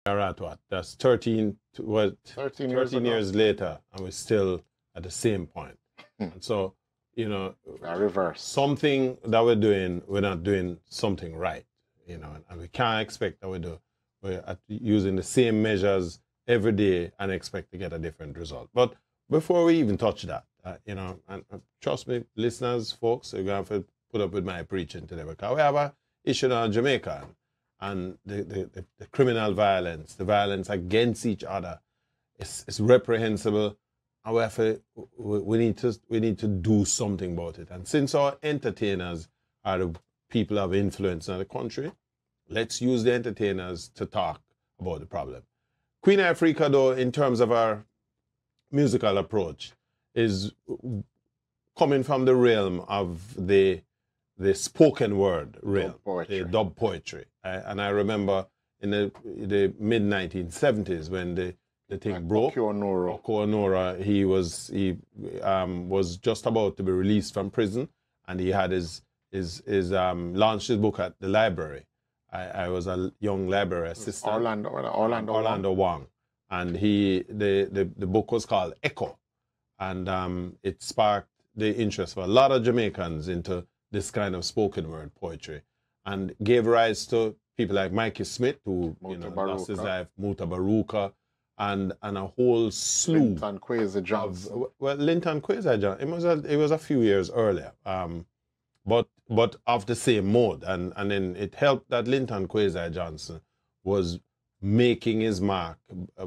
are at what? That's 13 years later, and we're still at the same point. And so, you know, reverse. Something that we're doing, we're not doing something right, you know, and we can't expect that we're using the same measures every day and expect to get a different result. But before we even touch that, you know, and trust me, listeners, folks, you're going to have to put up with my preaching today, because we have an issue in Jamaica, and the criminal violence, the violence against each other is reprehensible, and we need to do something about it. And since our entertainers are the people of influence in the country, let's use the entertainers to talk about the problem. Queen Ifrica, though, in terms of our musical approach, is coming from the realm of the spoken word realm, the dub poetry. And I remember in the mid-1970s when the thing broke. Oko Onora, he was just about to be released from prison, and he had launched his book at the library. I was a young library assistant. Orlando Wong. And the book was called Echo. And it sparked the interest of a lot of Jamaicans into this kind of spoken word poetry, and gave rise to people like Mikey Smith, who lost his life, Muta Baruka, and a whole slew. Linton Kwesi Johnson. Linton Kwesi Johnson. It was a few years earlier, but of the same mode, and then it helped that Linton Kwesi Johnson was making his mark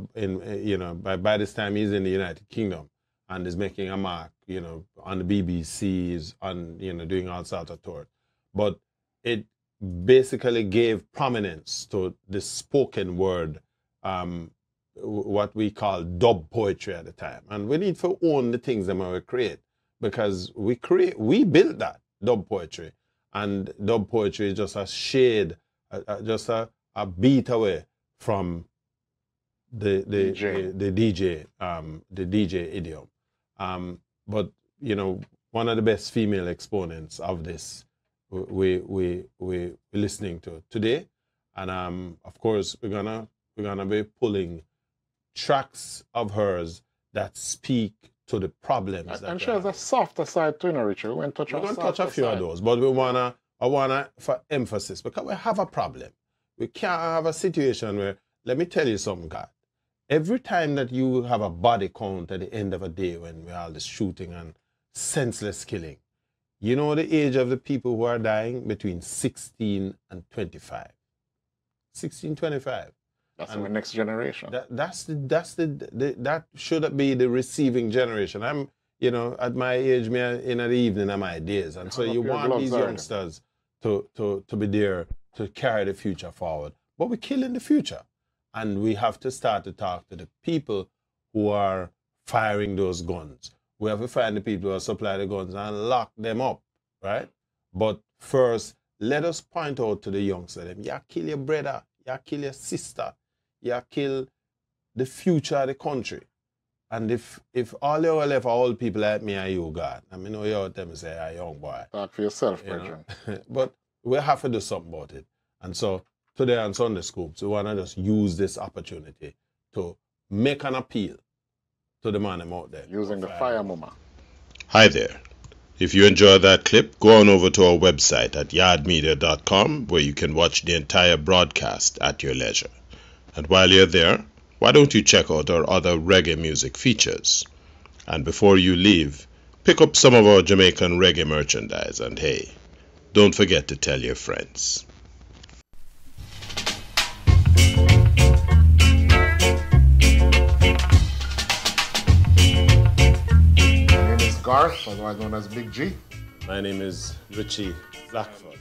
by this time he's in the United Kingdom and is making a mark, on the BBCs, on, doing all sorts of tours. But it basically gave prominence to the spoken word, what we call dub poetry at the time. And we need to own the things that we create, because we built that dub poetry. And dub poetry is just a shade, just a beat away from the DJ idiom. But one of the best female exponents of this we're listening to today, and of course we're gonna be pulling tracks of hers that speak to the problems. And she has a softer side to Richard. We're gonna touch a few of those, but I wanna for emphasis, because we have a problem. We can't have a situation where, let me tell you something, God. Every time that you have a body count at the end of a day when we're all this shooting and senseless killing, you know the age of the people who are dying? Between 16 and 25. 16, 25. That's the next generation. That should be the receiving generation. I'm, at my age, in the evening of my days. And so you want these youngsters to be there to carry the future forward. But we're killing the future. And we have to start to talk to the people who are firing those guns. We have to find the people who supply the guns and lock them up, right? But first, let us point out to the youngsters, you kill your brother, you kill your sister, you kill the future of the country. And if all you left are old people like me and you, God, I mean, you out them say, "Hey, young boy." Talk for yourself, Brethren. But we have to do something about it. And so today on Sunday Scoops, we want to just use this opportunity to make an appeal to the man out there. Using the fire mama. Hi there. If you enjoyed that clip, go on over to our website at yardmedia.com, where you can watch the entire broadcast at your leisure. And while you're there, why don't you check out our other reggae music features? And before you leave, pick up some of our Jamaican reggae merchandise, and hey, don't forget to tell your friends. Garth, otherwise known as Big G. My name is Richie Blackford.